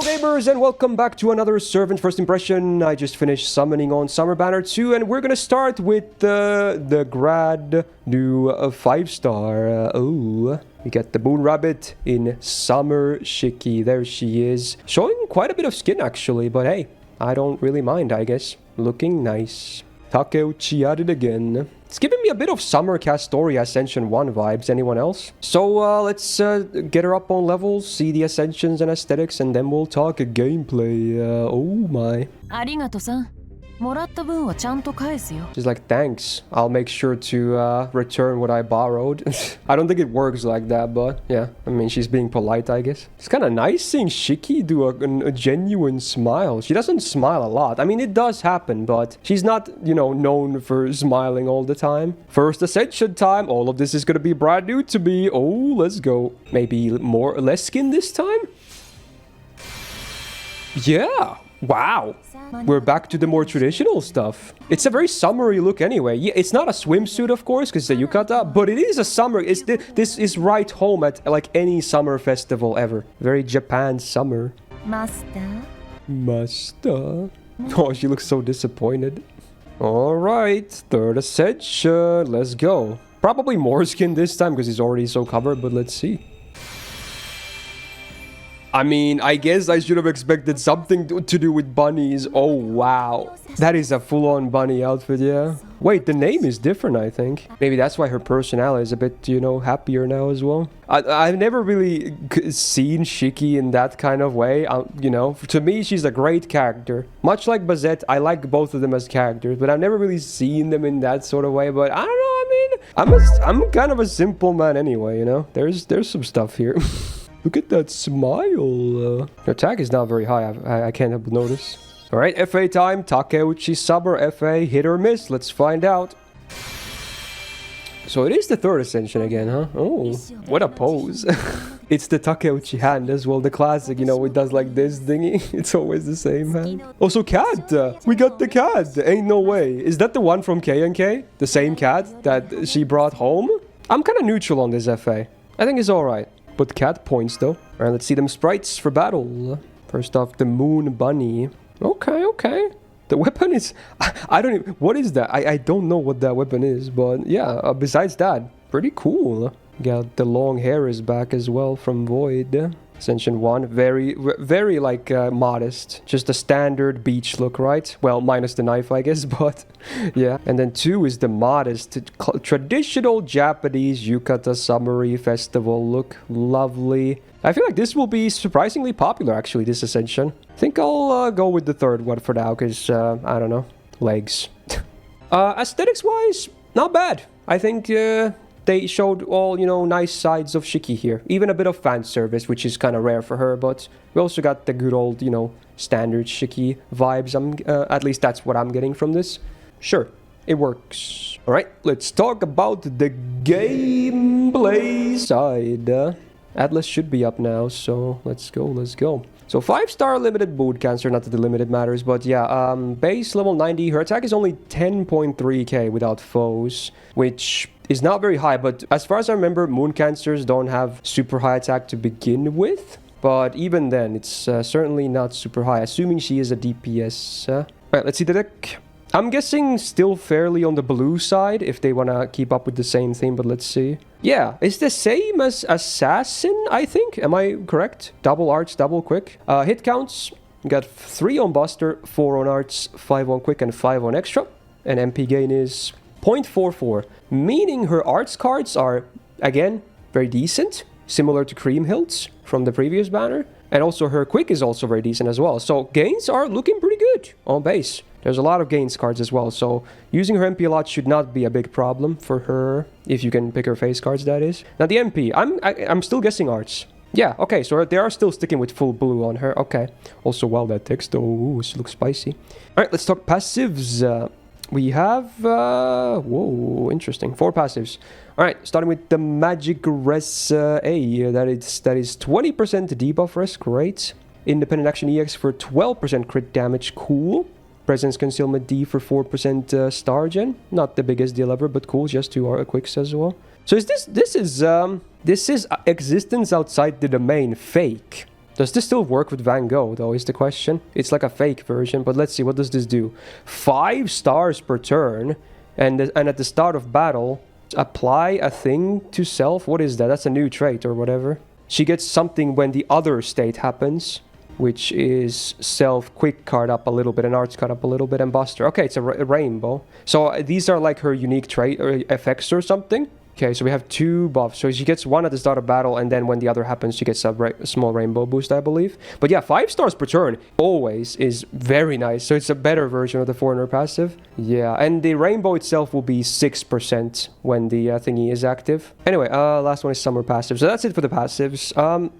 gamers, and welcome back to another Servant First Impression. I just finished summoning on Summer Banner 2, and we're gonna start with the grad new 5-star. We get the Moon Rabbit in Summer Shiki. There she is. Showing quite a bit of skin actually, but hey, I don't really mind, I guess. Looking nice. Takeuchi at it again. It's giving me a bit of Summer Castoria Ascension 1 vibes. Anyone else? So let's get her up on levels, see the Ascensions and Aesthetics, and then we'll talk gameplay. Oh my. She's like, thanks. I'll make sure to return what I borrowed. I don't think it works like that, but yeah. I mean, she's being polite, I guess. It's kind of nice seeing Shiki do a genuine smile. She doesn't smile a lot. I mean, it does happen, but she's not, you know, known for smiling all the time. First Ascension time. All of this is going to be brand new to me. Oh, let's go. Maybe less skin this time? Yeah. Wow. We're back to the more traditional stuff. It's a very summery look anyway. Yeah, it's not a swimsuit, of course, because it's a yukata, but it is a summer. This is right home at like any summer festival ever. Very Japan summer. Master. Oh, she looks so disappointed. Alright, third Ascension. Let's go. Probably more skin this time because he's already so covered, but let's see. I mean, I guess I should have expected something to do with bunnies. Oh, wow. That is a full-on bunny outfit, yeah. Wait, the name is different, I think. Maybe that's why her personality is a bit, you know, happier now as well. I've never really seen Shiki in that kind of way. You know, to me, she's a great character. Much like Bazette, I like both of them as characters, but I've never really seen them in that sort of way. But I don't know, I mean, I'm kind of a simple man anyway, you know. There's some stuff here. Look at that smile. Her attack is not very high. I can't help but notice. All right, FA time. Takeuchi Summer FA. Hit or miss. Let's find out. So it is the third Ascension again, huh? Oh, what a pose. It's the Takeuchi hand as well. The classic, you know, it does like this thingy. It's always the same hand. Also, cat. We got the cat. Ain't no way. Is that the one from K&K? The same cat that she brought home? I'm kind of neutral on this FA. I think it's all right. But cat points though. Alright, let's see them sprites for battle. First off, the Moon Bunny. Okay. The weapon is... I don't even... What is that? I don't know what that weapon is. But yeah, besides that, pretty cool. Got the long hair is back as well from Void. Ascension 1, very like modest. Just a standard beach look, right? Well, minus the knife, I guess, but yeah. And then 2 is the modest, traditional Japanese yukata summery festival look. Lovely. I feel like this will be surprisingly popular, actually, this Ascension. I think I'll go with the third one for now, because, I don't know, legs. Aesthetics-wise, not bad. I think... they showed all, you know, nice sides of Shiki here. Even a bit of fan service, which is kind of rare for her. But we also got the good old, you know, standard Shiki vibes. At least that's what I'm getting from this. Sure, it works. All right, let's talk about the gameplay side. Atlas should be up now, so let's go. So 5-star limited boot cancer, not that the limited matters, but yeah, base level 90. Her attack is only 10.3k without foes, which is not very high, but as far as I remember, moon cancers don't have super high attack to begin with. But even then, it's certainly not super high, assuming she is a DPS. Alright, let's see the deck. I'm guessing still fairly on the blue side, if they want to keep up with the same theme, but let's see. Yeah, it's the same as Assassin, I think. Am I correct? Double arts, double quick. Hit counts, we got 3 on Buster, 4 on arts, 5 on quick, and 5 on extra. And MP gain is 0.44, meaning her arts cards are, again, very decent, similar to Creamhild's from the previous banner. And also her quick is also very decent as well. So gains are looking pretty good on base. There's a lot of gains cards as well, so using her MP a lot should not be a big problem for her, if you can pick her face cards, that is. Now the MP, I'm still guessing arts. Yeah, okay, so they are still sticking with full blue on her, okay. Also, wow, that text, oh, she looks spicy. Alright, let's talk passives. We have, whoa, interesting, 4 passives. Alright, starting with the Magic Res A, that is 20% debuff res, great. Independent Action EX for 12% crit damage, cool. Presence Concealment D for 4% star gen. Not the biggest deal ever, but cool, just 2 quicks as well. So is this is existence outside the domain fake? Does this still work with Van Gogh, though, is the question. It's like a fake version, but let's see. What does this do? 5 stars per turn, and at the start of battle, apply a thing to self. What is that? That's a new trait or whatever. She gets something when the other state happens, which is self quick card up a little bit and arts card up a little bit and buster. Okay, it's a rainbow. So these are like her unique trait or effects or something. Okay, so we have 2 buffs. So she gets 1 at the start of battle, and then when the other happens, she gets a small rainbow boost, I believe. But yeah, 5 stars per turn always is very nice. So it's a better version of the Foreigner passive. Yeah, and the rainbow itself will be 6% when the thingy is active. Anyway, last one is summer passive. So that's it for the passives.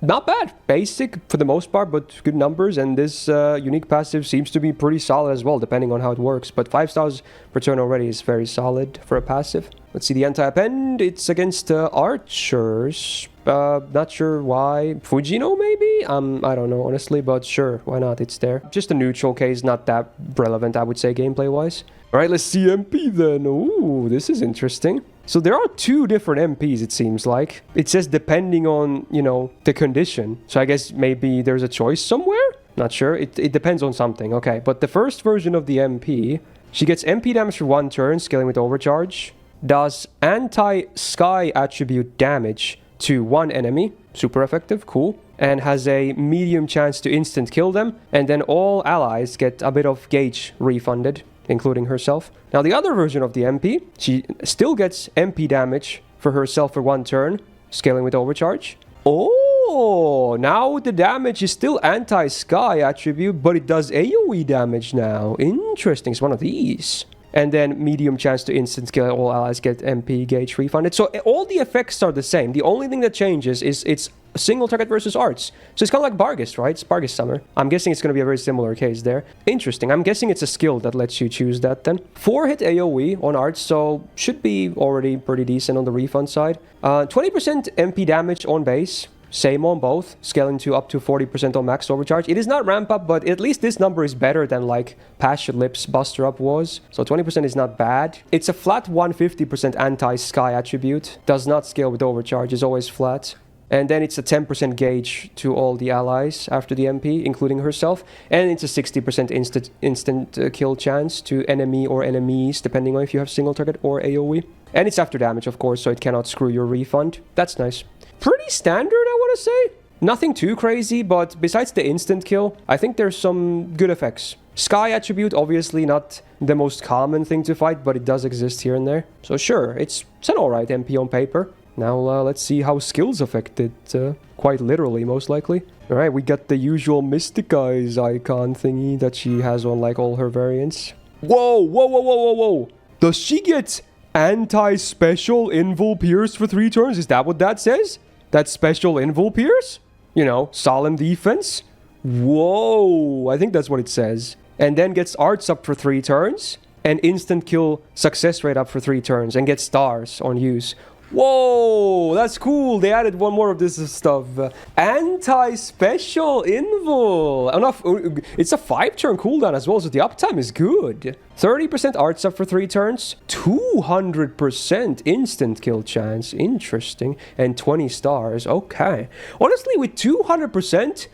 Not bad. Basic for the most part, but good numbers. And this unique passive seems to be pretty solid as well, depending on how it works. But 5 stars per turn already is very solid for a passive. Let's see the anti-append. It's against archers. Not sure why. Fujino, maybe? I don't know, honestly, but sure, why not? It's there. Just a neutral case, not that relevant, I would say, gameplay-wise. All right, let's see MP then. Ooh, this is interesting. So there are 2 different MPs, it seems like. It says depending on, you know, the condition. So I guess maybe there's a choice somewhere? Not sure. It depends on something. Okay, but the first version of the MP, she gets MP damage for 1 turn, scaling with overcharge. Does anti-sky attribute damage to 1 enemy. Super effective, cool. And has a medium chance to instant kill them. And then all allies get a bit of gauge refunded, including herself. Now the other version of the MP, she still gets MP damage for herself for 1 turn, scaling with overcharge. Oh, now the damage is still anti-sky attribute, but it does AoE damage now. Interesting, it's one of these. And then medium chance to instant kill, all allies get MP gauge refunded. So all the effects are the same. The only thing that changes is it's single target versus arts. So it's kind of like Bargus, right? It's Bargus Summer. I'm guessing it's going to be a very similar case there. Interesting. I'm guessing it's a skill that lets you choose that then. 4 hit AoE on arts, so should be already pretty decent on the refund side. 20% MP damage on base. Same on both, scaling to up to 40% on max overcharge. It is not ramp up, but at least this number is better than like Passion Lips Buster Up was. So 20% is not bad. It's a flat 150% anti-sky attribute. Does not scale with overcharge, is always flat. And then it's a 10% gauge to all the allies after the MP, including herself. And it's a 60% instant kill chance to enemy or enemies, depending on if you have single target or AoE. And it's after damage, of course, so it cannot screw your refund. That's nice. Pretty standard, I want to say. Nothing too crazy, but besides the instant kill, I think there's some good effects. Sky attribute, obviously not the most common thing to fight, but it does exist here and there. So sure, it's an alright MP on paper. Now let's see how skills affect it, quite literally, most likely. Alright, we got the usual Mystic Eyes icon thingy that she has on like all her variants. Whoa, whoa, whoa, whoa, whoa, whoa! Does she get anti-special Invul Pierce for 3 turns? Is that what that says? That special Invul Pierce? You know, solemn defense? Whoa, I think that's what it says. And then gets arts up for 3 turns, and instant kill success rate up for 3 turns, and gets stars on use. Whoa, that's cool. They added one more of this stuff. Anti-special Invul. It's a 5-turn cooldown as well, so the uptime is good. 30% arts up for 3 turns. 200% instant kill chance. Interesting. And 20 stars. Okay. Honestly, with 200%...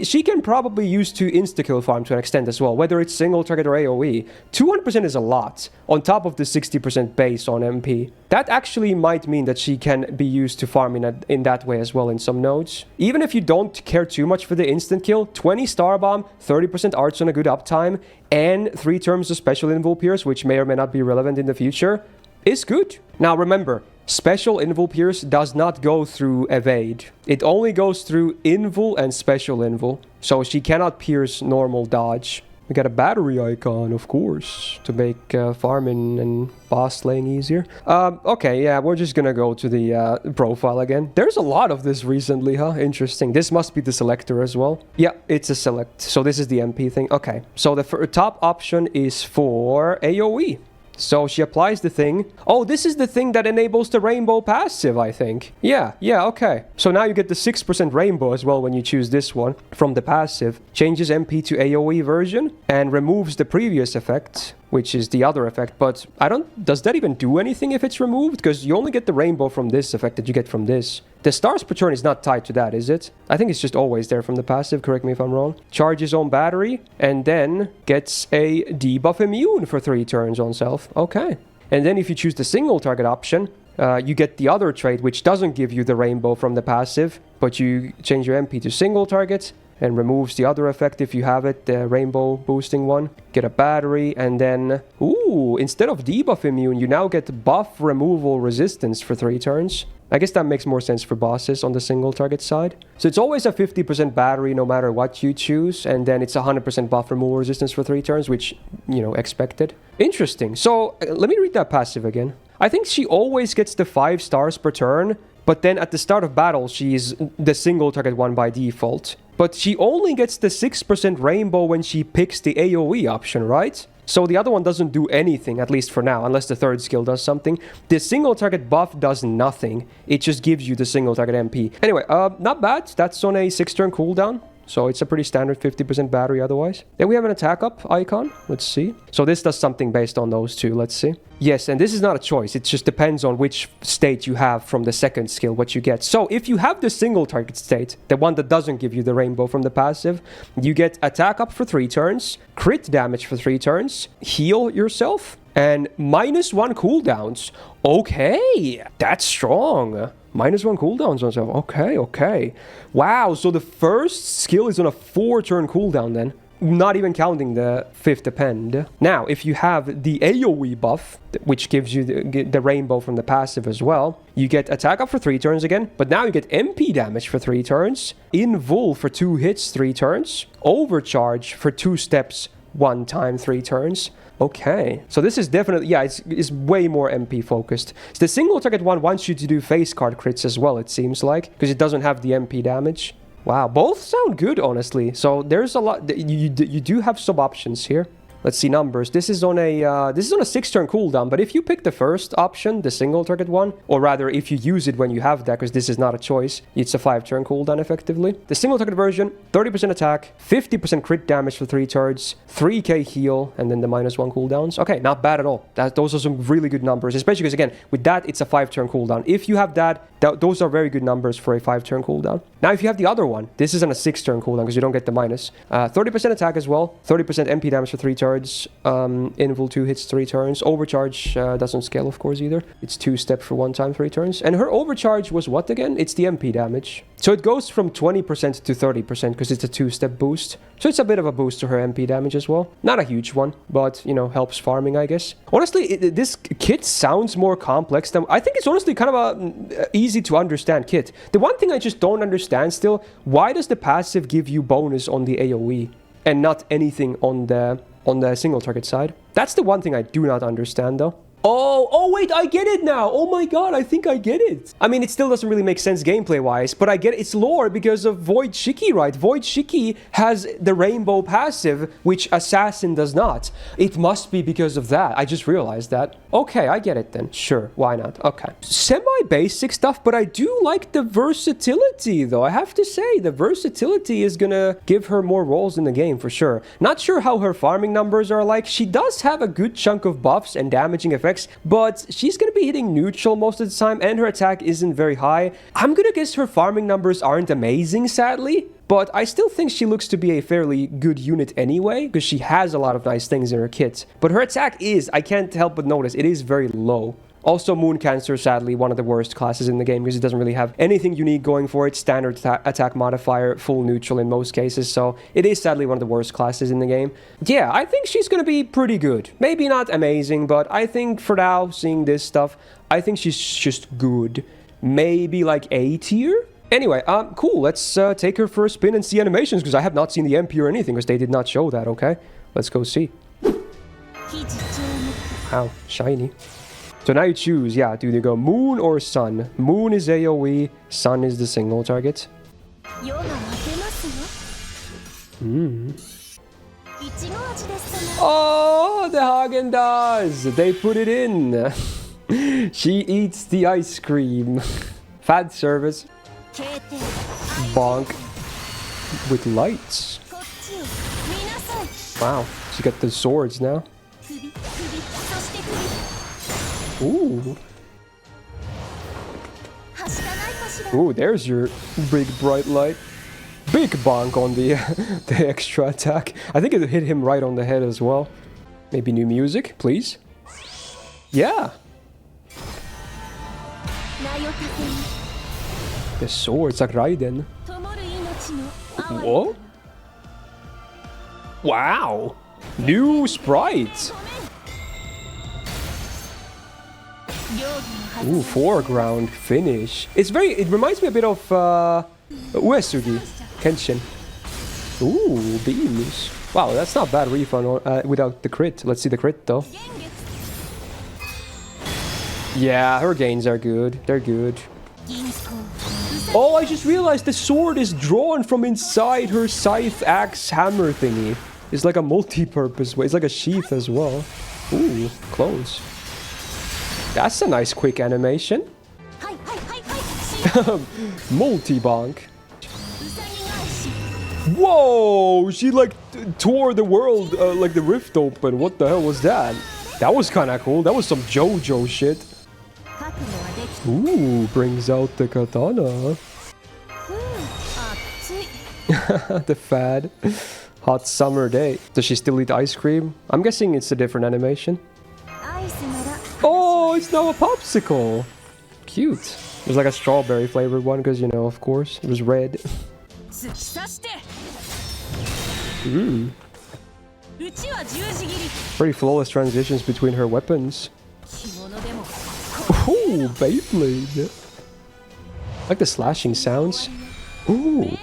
she can probably use to insta-kill farm to an extent as well, whether it's single target or AoE. 200% is a lot, on top of the 60% base on MP. That actually might mean that she can be used to farm in that way as well in some nodes. Even if you don't care too much for the instant kill, 20 Star Bomb, 30% arts on a good uptime, and 3 terms of special Invul Pierce, which may or may not be relevant in the future, is good. Now remember, special Invul Pierce does not go through evade. It only goes through Invul and special Invul. So she cannot pierce normal dodge. We got a battery icon, of course, to make farming and boss slaying easier. Okay, yeah, we're just gonna go to the profile again. There's a lot of this recently, huh? Interesting. This must be the selector as well. Yeah, it's a select. So this is the MP thing. Okay, so the top option is for AoE. So she applies the thing. Oh, this is the thing that enables the rainbow passive, I think. Yeah, okay. So now you get the 6% rainbow as well when you choose this one from the passive. Changes MP to AoE version and removes the previous effect. which is the other effect. But I don't... Does that even do anything if it's removed? Because you only get the rainbow from this effect that you get from this. The stars per turn is not tied to that, is it? I think it's just always there from the passive. Correct me if I'm wrong. Charge his own battery and then gets a debuff immune for 3 turns on self. Okay. And then if you choose the single target option, you get the other trait, which doesn't give you the rainbow from the passive, but you change your MP to single target and removes the other effect if you have it, the rainbow boosting one. Get a battery, and then, ooh, instead of debuff immune, you now get buff removal resistance for 3 turns. I guess that makes more sense for bosses on the single target side. So it's always a 50% battery no matter what you choose, and then it's 100% buff removal resistance for 3 turns, which, you know, expected. Interesting. So let me read that passive again. I think she always gets the 5 stars per turn, but then at the start of battle, she's the single target one by default. But she only gets the 6% rainbow when she picks the AoE option, right? So the other one doesn't do anything, at least for now, unless the third skill does something. The single target buff does nothing. It just gives you the single target MP. Anyway, not bad. That's on a 6-turn cooldown. So it's a pretty standard 50% battery otherwise. Then we have an attack up icon. Let's see. So this does something based on those two. Let's see. Yes, and this is not a choice. It just depends on which state you have from the second skill, what you get. So if you have the single target state, the one that doesn't give you the rainbow from the passive, you get attack up for 3 turns, crit damage for 3 turns, heal yourself, and -1 cooldowns. Okay, that's strong. -1 cooldowns on self. Okay, okay. Wow, so the first skill is on a 4-turn cooldown then. Not even counting the 5th append. Now, if you have the AoE buff, which gives you the rainbow from the passive as well, you get attack up for 3 turns again, but now you get MP damage for 3 turns, invul for 2 hits 3 turns, overcharge for 2 steps 1 time 3 turns. Okay, so this is definitely, yeah, it's way more MP focused. So the single target one wants you to do face card crits as well, it seems like, because it doesn't have the MP damage. Wow, both sound good, honestly. So there's a lot, you do have some options here. Let's see numbers. This is on a 6-turn cooldown, but if you pick the first option, the single target one, or rather if you use it when you have that, because this is not a choice, it's a 5-turn cooldown effectively. The single target version, 30% attack, 50% crit damage for 3 turns, 3k heal, and then the -1 cooldowns. Okay, not bad at all. Those are some really good numbers, especially because again, with that, it's a 5-turn cooldown. If you have that, those are very good numbers for a 5-turn cooldown. Now, if you have the other one, this is on a 6-turn cooldown because you don't get the minus. 30% attack as well, 30% MP damage for 3 turns. Invul 2 hits 3 turns. Overcharge doesn't scale, of course, either. It's 2 steps for 1 time 3 turns. And her overcharge was what again? It's the MP damage. So it goes from 20% to 30% because it's a 2-step boost. So it's a bit of a boost to her MP damage as well. Not a huge one, but, you know, helps farming, I guess. Honestly, this kit sounds more complex than... I think it's honestly kind of a easy to understand kit. The one thing I just don't understand still, why does the passive give you bonus on the AoE and not anything on the single target side? That's the one thing I do not understand, though. Oh, wait, I get it now. Oh my god, I think I get it. I mean, it still doesn't really make sense gameplay-wise, but I get it. It's lore because of Void Shiki, right? Void Shiki has the rainbow passive, which Assassin does not. It must be because of that. I just realized that. Okay, I get it then. Sure, why not? Okay. Semi-basic stuff, but I do like the versatility, though. I have to say, the versatility is gonna give her more roles in the game, for sure. Not sure how her farming numbers are like. She does have a good chunk of buffs and damaging effects, but she's going to be hitting neutral most of the time, and her attack isn't very high. I'm going to guess her farming numbers aren't amazing, sadly, but I still think she looks to be a fairly good unit anyway, because she has a lot of nice things in her kit. But her attack is, I can't help but notice, it is very low. Also, Moon Cancer, sadly, one of the worst classes in the game because it doesn't really have anything unique going for it. Standard attack modifier, full neutral in most cases, so it is sadly one of the worst classes in the game. Yeah, I think she's gonna be pretty good. Maybe not amazing, but I think for now, seeing this stuff, I think she's just good. Maybe like A tier? Anyway, cool. Let's take her for a spin and see animations because I have not seen the MP or anything because they did not show that, okay? Let's go see. Wow, shiny. So now you choose, yeah, do you go Moon or Sun? Moon is AoE, Sun is the single target. Oh, the Häagen-Dazs! They put it in! She eats the ice cream. Fad service. Bonk. With lights. Wow, she got the swords now. Ooh. Ooh, there's your big bright light. Big bonk on the the extra attack. I think it hit him right on the head as well. Maybe new music, please. Yeah. The sword, it's like Raiden. Whoa. Wow. New sprite. Ooh, foreground finish. It reminds me a bit of Uesugi Kenshin. Ooh, beams. Wow, that's not bad refund without the crit. Let's see the crit though. Yeah, her gains are good. They're good. Oh, I just realized the sword is drawn from inside her scythe axe hammer thingy. It's like a multi-purpose way. It's like a sheath as well. Ooh, close. That's a nice quick animation. Multi-bonk. Whoa! She like tore the world, like the rift open. What the hell was that? That was kind of cool. That was some JoJo shit. Ooh, brings out the katana. The fad. Hot summer day. Does she still eat ice cream? I'm guessing it's a different animation. Oh, it's now a popsicle. Cute. There's like a strawberry flavored one because, you know, of course, it was red. Pretty flawless transitions between her weapons. Ooh, Beyblade. Like the slashing sounds. Ooh.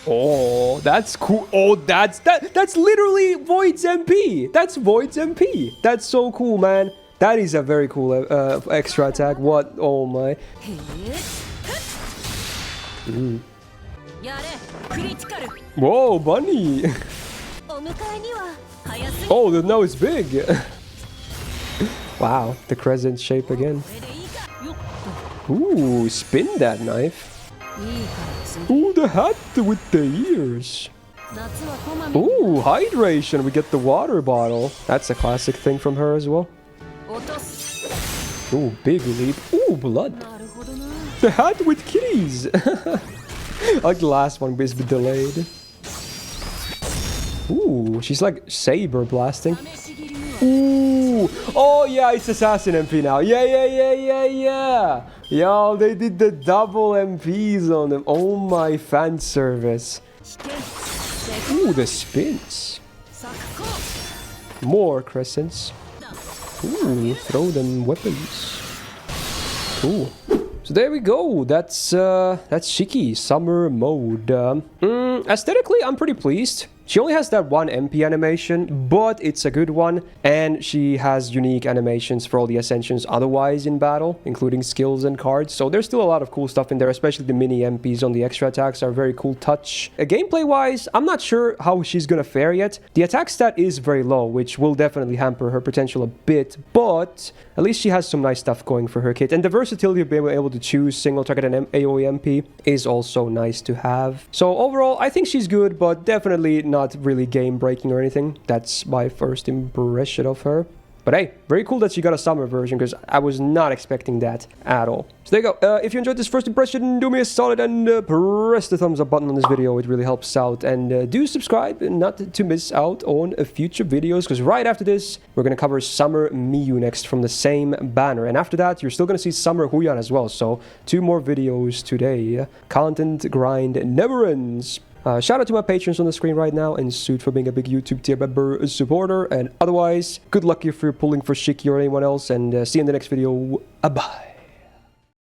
Oh, that's cool. Oh, that's literally Void's MP. That's Void's MP. That's so cool, man. That is a very cool extra attack. What? Oh my. Whoa, bunny. Oh, the nose big. Wow, the crescent shape again. Ooh, spin that knife. Ooh, the hat with the ears. Ooh, hydration. We get the water bottle. That's a classic thing from her as well. Ooh, big leap. Ooh, blood. The hat with kitties. Like the last one, but it's been delayed. Ooh, she's like saber blasting. Ooh. Oh, yeah, it's Assassin MP now. Yeah. Yo, they did the double MPs on them. Oh, my fan service. Ooh, the spins. More crescents. Ooh, throw them weapons. Ooh. So there we go. That's Shiki summer mode. Aesthetically, I'm pretty pleased. She only has that one MP animation, but it's a good one, and she has unique animations for all the Ascensions otherwise in battle, including skills and cards, so there's still a lot of cool stuff in there, especially the mini MPs on the extra attacks are a very cool touch. Gameplay-wise, I'm not sure how she's gonna fare yet. The attack stat is very low, which will definitely hamper her potential a bit, but at least she has some nice stuff going for her kit, and the versatility of being able to choose single target and AoE MP is also nice to have. So overall, I think she's good, but definitely not really game breaking or anything. That's my first impression of her. But hey, very cool that she got a summer version because I was not expecting that at all. So there you go. If you enjoyed this first impression, do me a solid and press the thumbs up button on this video. It really helps out. And do subscribe not to miss out on future videos because right after this, we're going to cover Summer Miyu next from the same banner. And after that, you're still going to see Summer Huyan as well. So 2 more videos today. Content grind never ends. Shout out to my patrons on the screen right now, and Suit for being a big YouTube tier member supporter. And otherwise, good luck if you're pulling for Shiki or anyone else, and see you in the next video. Bye.